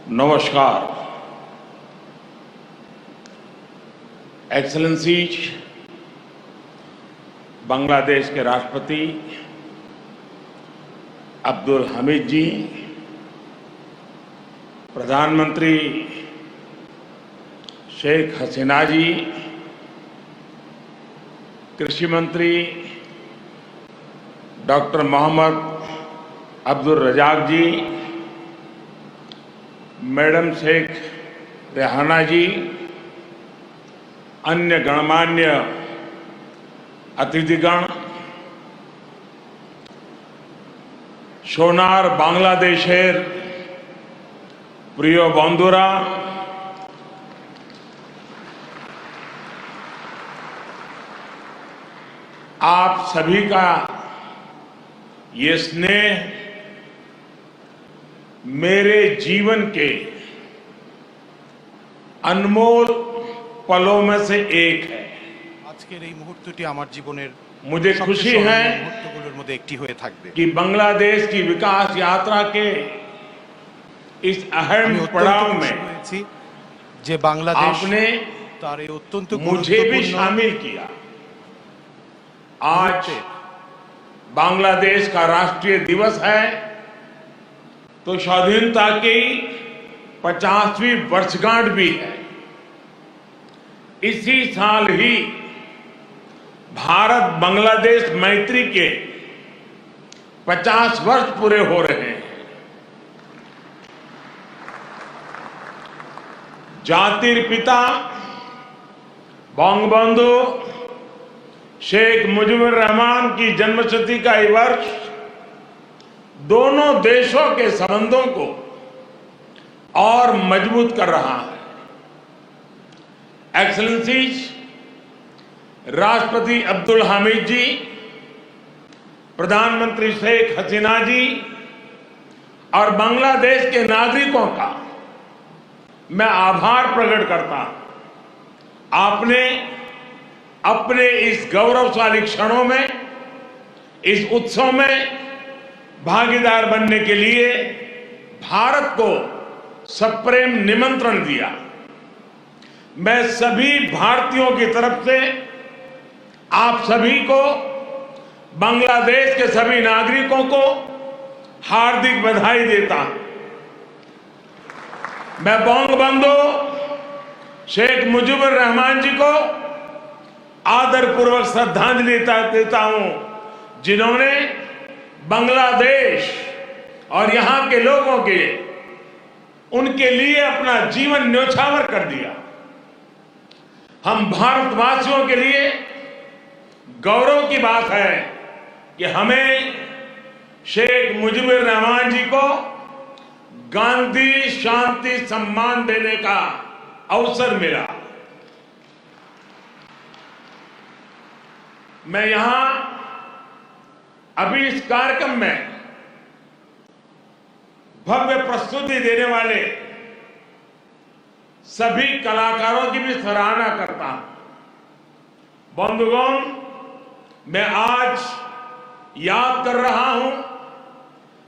नमस्कार। एक्सेलेंसीज, बांग्लादेश के राष्ट्रपति अब्दुल हमीद जी, प्रधानमंत्री शेख हसीना जी, कृषि मंत्री डॉक्टर मोहम्मद अब्दुल रजाक जी, मैडम शेख रेहाना जी, अन्य गणमान्य अतिथिगण, सोनार बांग्लादेशेर प्रिय बंधुरा, आप सभी का ये स्नेह मेरे जीवन के अनमोल पलों में से एक है। আজকের এই মুহূর্তটি আমার জীবনের मुझे खुशी है মুহূর্তগুলোর মধ্যে একটি হয়ে থাকবে। कि बांग्लादेश की विकास यात्रा के इस अहम আমি पड़ाव অত্যন্ত में খুশি হয়েছি যে বাংলাদেশ आपने তার এই অত্যন্ত मुझे भी शामिल किया। आज बांग्लादेश का राष्ट्रीय दिवस है, तो स्वाधीनता की 50वीं वर्षगांठ भी है। इसी साल ही भारत बांग्लादेश मैत्री के 50 वर्ष पूरे हो रहे हैं। जातिर पिता बंगबंधु शेख मुजीबुर रहमान की जन्मशती का ये वर्ष दोनों देशों के संबंधों को और मजबूत कर रहा है। एक्सेलेंसीज, राष्ट्रपति अब्दुल हमीद जी, प्रधानमंत्री शेख हसीना जी और बांग्लादेश के नागरिकों का मैं आभार प्रकट करता हूं। आपने अपने इस गौरवशाली क्षणों में, इस उत्सव में भागीदार बनने के लिए भारत को सप्रेम निमंत्रण दिया। मैं सभी भारतीयों की तरफ से आप सभी को, बांग्लादेश के सभी नागरिकों को हार्दिक बधाई देता हूं। मैं बंगबंधु शेख मुजीबुर रहमान जी को आदरपूर्वक श्रद्धांजलि देता हूं, जिन्होंने बांग्लादेश और यहां के लोगों के उनके लिए अपना जीवन न्योछावर कर दिया। हम भारतवासियों के लिए गौरव की बात है कि हमें शेख मुजीबुर रहमान जी को गांधी शांति सम्मान देने का अवसर मिला। मैं यहां अभी इस कार्यक्रम में भव्य प्रस्तुति देने वाले सभी कलाकारों की भी सराहना करता हूं। बंधुगण, मैं आज याद कर रहा हूं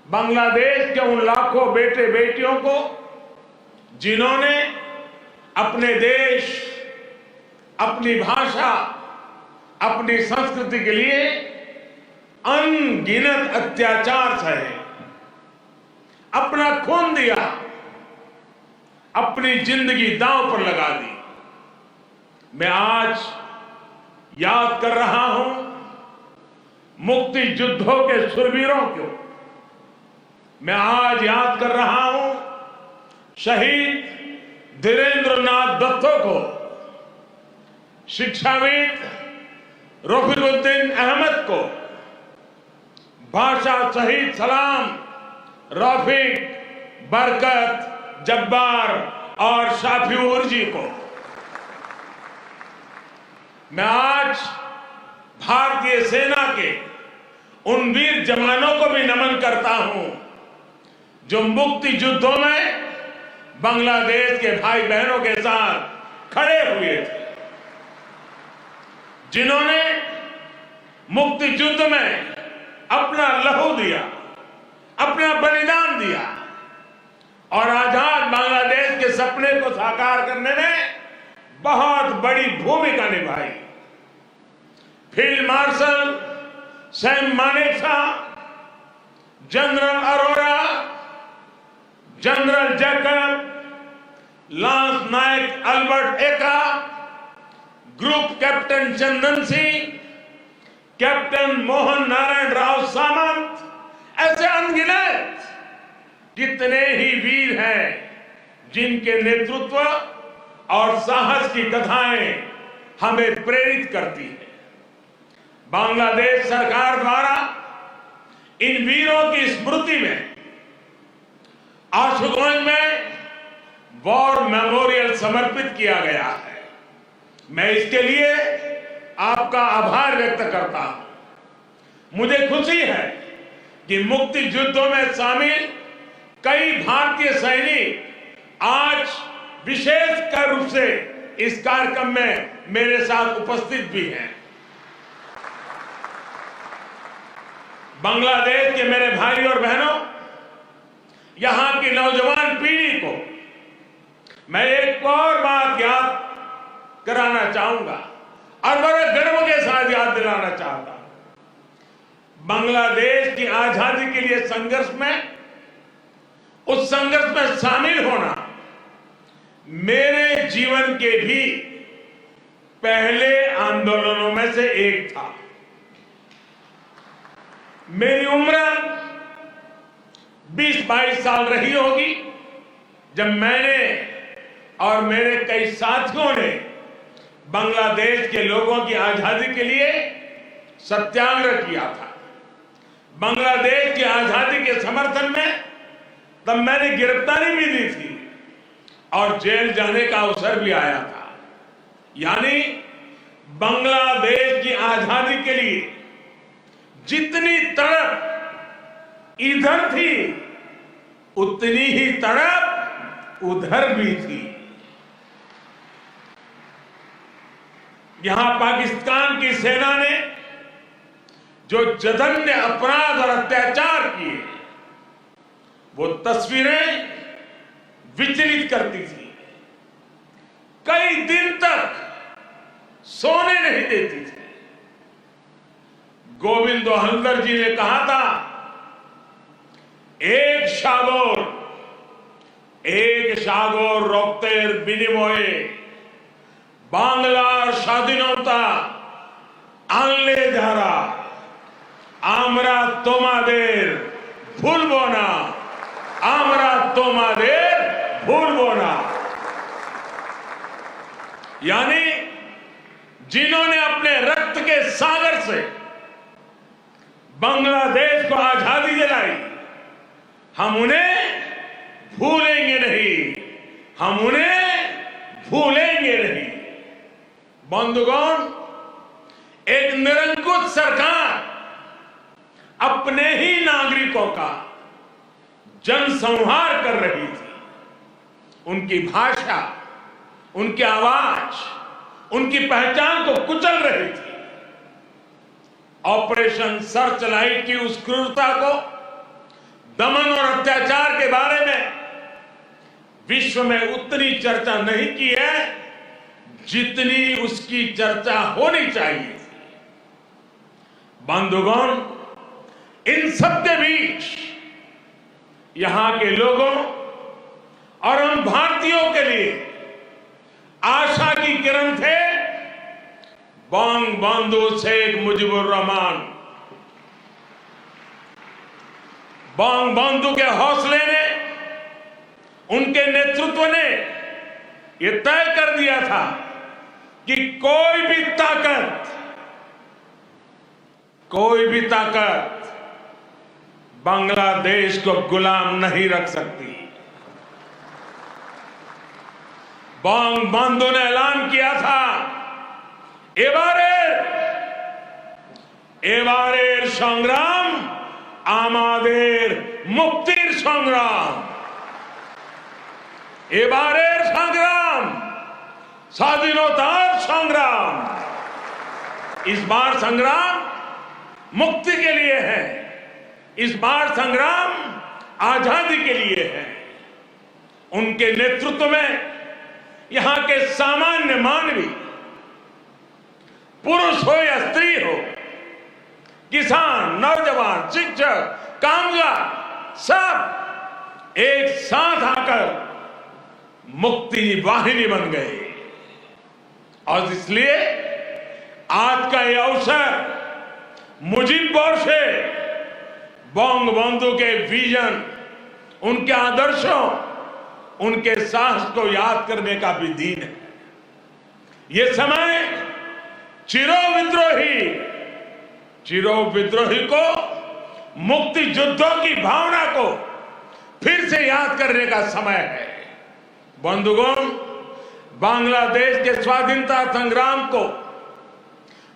बांग्लादेश के उन लाखों बेटे बेटियों को जिन्होंने अपने देश, अपनी भाषा, अपनी संस्कृति के लिए अनगिनत अत्याचार सहे, अपना खून दिया, अपनी जिंदगी दांव पर लगा दी। मैं आज याद कर रहा हूं मुक्ति युद्धों के शूरवीरों को। मैं आज याद कर रहा हूं शहीद धीरेंद्रनाथ दत्तो को, शिक्षाविद रफीकुद्दीन अहमद को, भाषा शहीद सलाम, रफीक, बरकत, जब्बार और शाफिऊर जी को। मैं आज भारतीय सेना के उन वीर जवानों को भी नमन करता हूं जो मुक्ति युद्धों में बांग्लादेश के भाई बहनों के साथ खड़े हुए थे, जिन्होंने मुक्ति युद्ध में अपना लहू दिया, अपना बलिदान दिया और आजाद बांग्लादेश सपने को साकार करने में बहुत बड़ी भूमिका निभाई। Field marshal Sam Manekshaw, general Arora, general Jacob, lance Naik Albert Ekka, group captain Chandan Singh, captain Mohan Narayan Rao Samant, ऐसे अनगिनत कितने ही वीर हैं जिनके नेतृत्व और साहस की कथाएं हमें प्रेरित करती हैं। बांग्लादेश सरकार द्वारा इन वीरों की स्मृति में आशुगंज में वॉर मेमोरियल समर्पित किया गया है। मैं इसके लिए आपका आभार व्यक्त करता हूं। मुझे खुशी है कि मुक्ति युद्धों में शामिल कई भारतीय सैनिक आज विशेष रूप से इस कार्यक्रम में मेरे साथ उपस्थित भी हैं। बांग्लादेश के मेरे भाई और बहनों, यहां की नौजवान पीढ़ी को मैं एक और बात याद कराना चाहूंगा और बड़े गर्व के साथ याद दिलाना चाहता हूं। बांग्लादेश की आजादी के लिए संघर्ष में, उस संघर्ष में शामिल होना मेरे जीवन के भी पहले आंदोलनों में से एक था। मेरी उम्र 20-22 साल रही होगी जब मैंने और मेरे कई साथियों ने बांग्लादेश के लोगों की आजादी के लिए सत्याग्रह किया था। बांग्लादेश की आजादी के समर्थन में तब मैंने गिरफ्तारी भी दी थी और जेल जाने का अवसर भी आया था। यानी बांग्लादेश की आजादी के लिए जितनी तड़प इधर थी उतनी ही तड़प उधर भी थी। यहां पाकिस्तान की सेना ने जो जघन्य अपराध और अत्याचार किए, वो तस्वीरें विचलित करती थी। कई दिन तक सोने नहीं देती थी। गोविंद हल्दर जी ने कहा था, एक সাগর রক্তের বিনিময়ে বাংলার স্বাধীনতা আনলে যারা, আমরা তোমাদের ভুলবো না, আমরা তোমাদের भूलबो ना। यानी जिन्होंने अपने रक्त के सागर से बांग्लादेश को आजादी दिलाई, हम उन्हें भूलेंगे नहीं, हम उन्हें भूलेंगे नहीं। बंधुगण, एक निरंकुश सरकार अपने ही नागरिकों का जनसंहार कर रही थी। उनकी भाषा, उनकी आवाज, उनकी पहचान को कुचल रही थी। ऑपरेशन सर्चलाइट की उस क्रूरता को, दमन और अत्याचार के बारे में विश्व में उतनी चर्चा नहीं की है जितनी उसकी चर्चा होनी चाहिए थी। बंधुगण, इन सबके बीच यहां के लोगों और हम भारतीयों के लिए आशा की किरण थे बंगबंधु शेख मुजीबुर रहमान। बंगबंधु के हौसले ने, उनके नेतृत्व ने यह तय कर दिया था कि कोई भी ताकत बांग्लादेश को गुलाम नहीं रख सकती। बंगबंधु ने ऐलान किया था, एबारेर संग्राम आमादेर मुक्तिर संग्राम। एबारेर संग्राम स्वाधीनतार संग्राम। इस बार संग्राम मुक्ति के लिए है, इस बार संग्राम आजादी के लिए है। उनके नेतृत्व में यहां के सामान्य मानवी, पुरुष हो या स्त्री हो, किसान, नौजवान, शिक्षक, कामगार, सब एक साथ आकर मुक्ति वाहिनी बन गए। और इसलिए आज का यह अवसर मुजीब बोरसे बंगबंधु के विजन, उनके आदर्शों, उनके साहस को याद करने का भी दिन है। ये समय चिरो विद्रोही को, मुक्ति युद्धों की भावना को फिर से याद करने का समय है। बंधुगण, बांग्लादेश के स्वाधीनता संग्राम को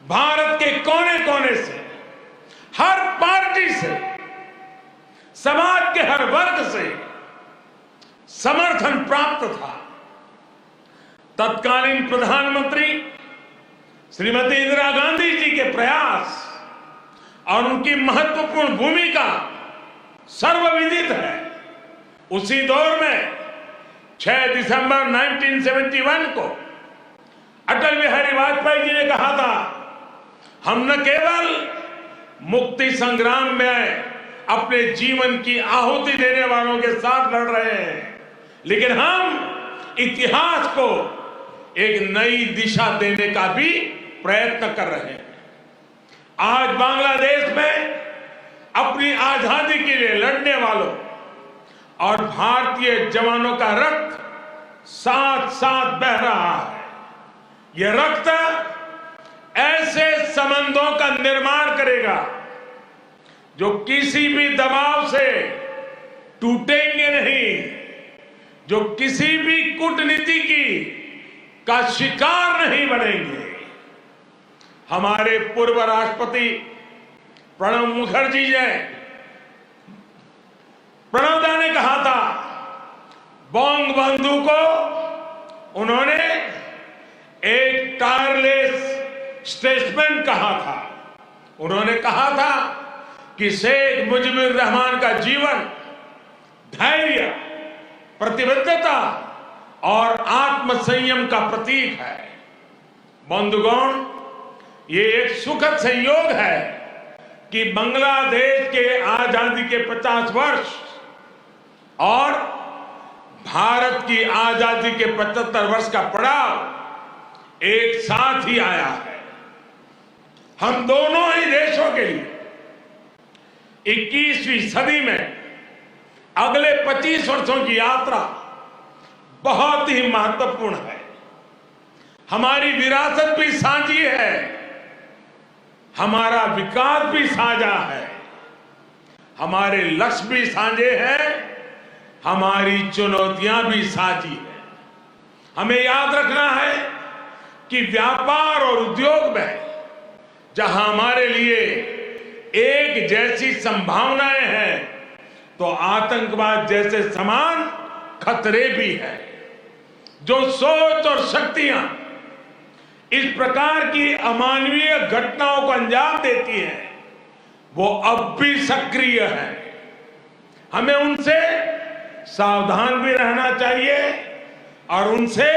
भारत के कोने कोने से, हर पार्टी से, समाज के हर वर्ग से समर्थन प्राप्त था। तत्कालीन प्रधानमंत्री श्रीमती इंदिरा गांधी जी के प्रयास और उनकी महत्वपूर्ण भूमिका सर्वविदित है। उसी दौर में 6 दिसंबर 1971 को अटल बिहारी वाजपेयी जी ने कहा था, हम न केवल मुक्ति संग्राम में अपने जीवन की आहुति देने वालों के साथ लड़ रहे हैं, लेकिन हम इतिहास को एक नई दिशा देने का भी प्रयत्न कर रहे हैं। आज बांग्लादेश में अपनी आजादी के लिए लड़ने वालों और भारतीय जवानों का रक्त साथ साथ बह रहा है। यह रक्त ऐसे संबंधों का निर्माण करेगा जो किसी भी दबाव से टूटेंगे नहीं, जो किसी भी कूटनीति का शिकार नहीं बनेंगे। हमारे पूर्व राष्ट्रपति प्रणब मुखर्जी जी, प्रणबदा ने कहा था, बंगबंधु को उन्होंने एक टायरलेस स्टेटसमैन कहा था। उन्होंने कहा था कि शेख मुजीबुर रहमान का जीवन धैर्य, प्रतिबद्धता और आत्मसंयम का प्रतीक है। बंधुगण, ये एक सुखद संयोग है कि बांग्लादेश के आजादी के 50 वर्ष और भारत की आजादी के 75 वर्ष का पड़ाव एक साथ ही आया है। हम दोनों ही देशों के लिए 21वीं सदी में अगले 25 वर्षों की यात्रा बहुत ही महत्वपूर्ण है। हमारी विरासत भी साझी है, हमारा विकास भी साझा है, हमारे लक्ष्य भी साझे हैं, हमारी चुनौतियां भी साझी है। हमें याद रखना है कि व्यापार और उद्योग में जहां हमारे लिए एक जैसी संभावनाएं हैं, तो आतंकवाद जैसे समान खतरे भी हैं। जो सोच और शक्तियां इस प्रकार की अमानवीय घटनाओं को अंजाम देती हैं, वो अब भी सक्रिय है। हमें उनसे सावधान भी रहना चाहिए और उनसे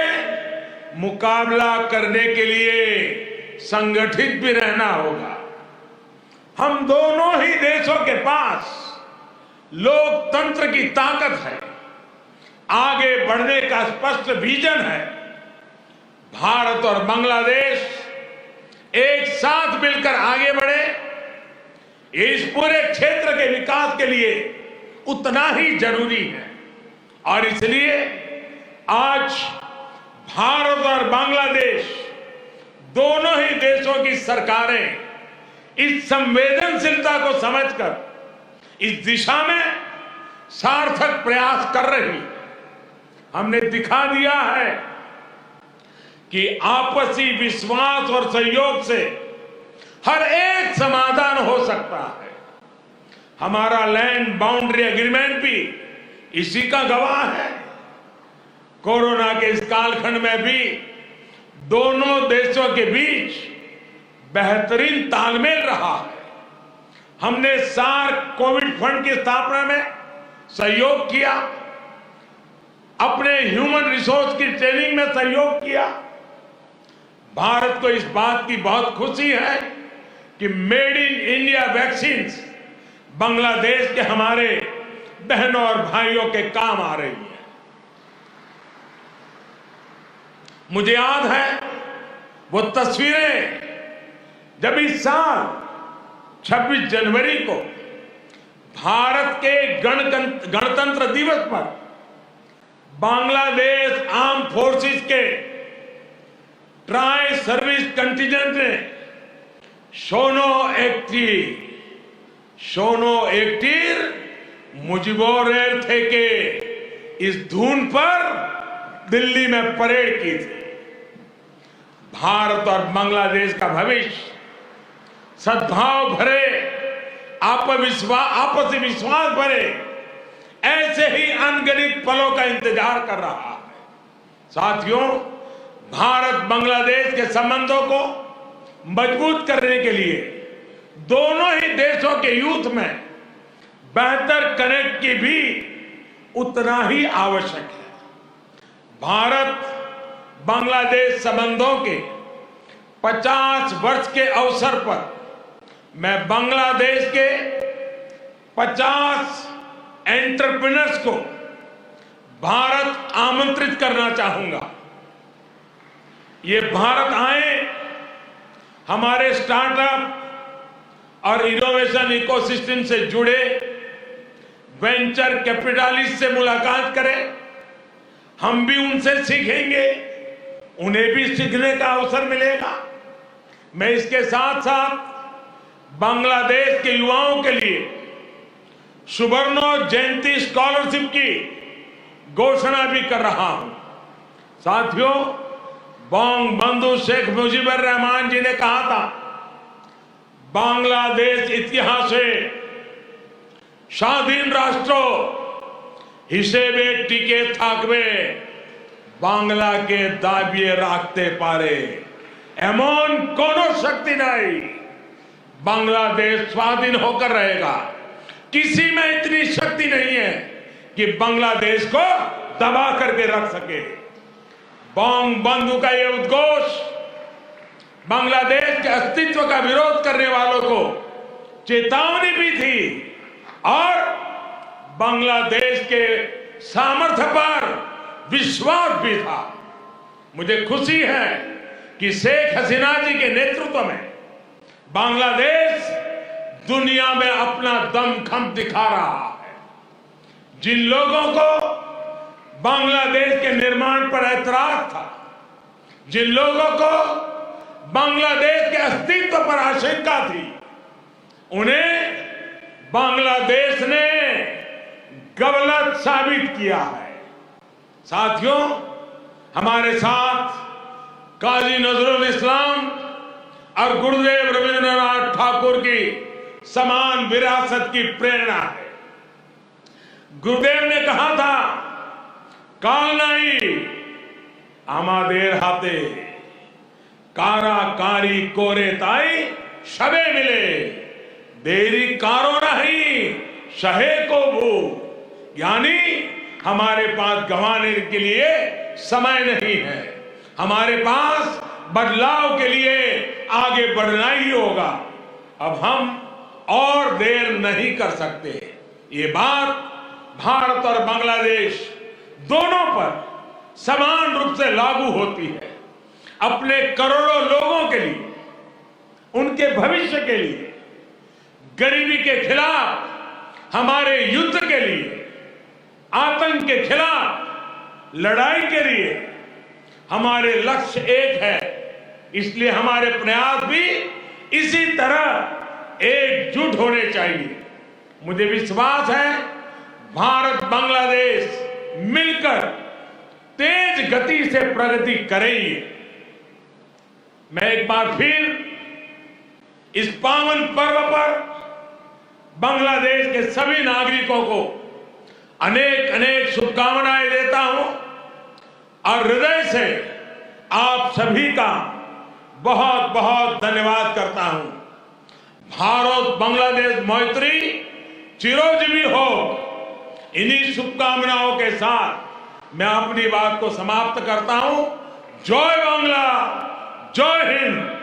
मुकाबला करने के लिए संगठित भी रहना होगा। हम दोनों ही देशों के पास लोकतंत्र की ताकत है, आगे बढ़ने का स्पष्ट विजन है। भारत और बांग्लादेश एक साथ मिलकर आगे बढ़े, इस पूरे क्षेत्र के विकास के लिए उतना ही जरूरी है। और इसलिए आज भारत और बांग्लादेश दोनों ही देशों की सरकारें इस संवेदनशीलता को समझकर इस दिशा में सार्थक प्रयास कर रही है। हमने दिखा दिया है कि आपसी विश्वास और सहयोग से हर एक समाधान हो सकता है। हमारा लैंड बाउंड्री एग्रीमेंट भी इसी का गवाह है। कोरोना के इस कालखंड में भी दोनों देशों के बीच बेहतरीन तालमेल रहा है। हमने सार्क कोविड फंड की स्थापना में सहयोग किया, अपने ह्यूमन रिसोर्स की ट्रेनिंग में सहयोग किया। भारत को इस बात की बहुत खुशी है कि made in India vaccine Bangladesh के हमारे बहनों और भाइयों के काम आ रही है। मुझे याद है वो तस्वीरें जब इस साल 26 जनवरी को भारत के गणतंत्र दिवस पर बांग्लादेश आर्म फोर्सेस के ट्राई सर्विस कंटिजेंट ने शोनो एकटीर मुजिबोरेर थे के इस धुन पर दिल्ली में परेड की थी। भारत और बांग्लादेश का भविष्य सद्भाव भरे, आपसी विश्वास भरे ऐसे ही अनगिनत पलों का इंतजार कर रहा है। साथियों, भारत बांग्लादेश के संबंधों को मजबूत करने के लिए दोनों ही देशों के यूथ में बेहतर कनेक्ट की भी उतना ही आवश्यक है। भारत बांग्लादेश संबंधों के 50 वर्ष के अवसर पर मैं बांग्लादेश के 50 एंटरप्रेन्योर्स को भारत आमंत्रित करना चाहूंगा। ये भारत आए, हमारे स्टार्टअप और इनोवेशन इकोसिस्टम से जुड़े वेंचर कैपिटलिस्ट से मुलाकात करें। हम भी उनसे सीखेंगे, उन्हें भी सीखने का अवसर मिलेगा। मैं इसके साथ साथ बांग्लादेश के युवाओं के लिए सुवर्णो जयंती स्कॉलरशिप की घोषणा भी कर रहा हूं। साथियों, बंगबंधु शेख मुजीबुर रहमान जी ने कहा था, बांग्लादेश इतिहासे স্বাধীন রাষ্ট্র হিসেবে টিকে থাকবে বাংলাকে দাবিয়ে রাখতে পারে এমন কোন শক্তি নাই। बांग्लादेश स्वाधीन होकर रहेगा। किसी में इतनी शक्ति नहीं है कि बांग्लादेश को दबा करके रख सके। बंगबंधु का यह उद्घोष बांग्लादेश के अस्तित्व का विरोध करने वालों को चेतावनी भी थी और बांग्लादेश के सामर्थ्य पर विश्वास भी था। मुझे खुशी है कि शेख हसीना जी के नेतृत्व में बांग्लादेश दुनिया में अपना दमखम दिखा रहा है। जिन लोगों को बांग्लादेश के निर्माण पर ऐतराज था, जिन लोगों को बांग्लादेश के अस्तित्व पर आशंका थी, उन्हें बांग्लादेश ने गलत साबित किया है। साथियों, हमारे साथ काजी नजरुल इस्लाम और गुरुदेव रविंद्रनाथ ठाकुर की समान विरासत की प्रेरणा है। गुरुदेव ने कहा था, काल नहीं आमादेर हाथे काराकारी कोरे ताई शबे मिले देरी कारो नहीं शहे को भू। यानी हमारे पास गंवाने के लिए समय नहीं है, हमारे पास बदलाव के लिए आगे बढ़ना ही होगा। अब हम और देर नहीं कर सकते। ये बात भारत और बांग्लादेश दोनों पर समान रूप से लागू होती है। अपने करोड़ों लोगों के लिए, उनके भविष्य के लिए, गरीबी के खिलाफ हमारे युद्ध के लिए, आतंक के खिलाफ लड़ाई के लिए हमारे लक्ष्य एक है। इसलिए हमारे प्रयास भी इसी तरह एकजुट होने चाहिए। मुझे विश्वास है भारत बांग्लादेश मिलकर तेज गति से प्रगति करेंगे। मैं एक बार फिर इस पावन पर्व पर बांग्लादेश के सभी नागरिकों को अनेक अनेक शुभकामनाएं देता हूं और हृदय से आप सभी का बहुत बहुत धन्यवाद करता हूं। भारत बांग्लादेश मैत्री चिरोजीवी हो। इन्हीं शुभकामनाओं के साथ मैं अपनी बात को समाप्त करता हूं। जय बांग्ला, जय हिंद।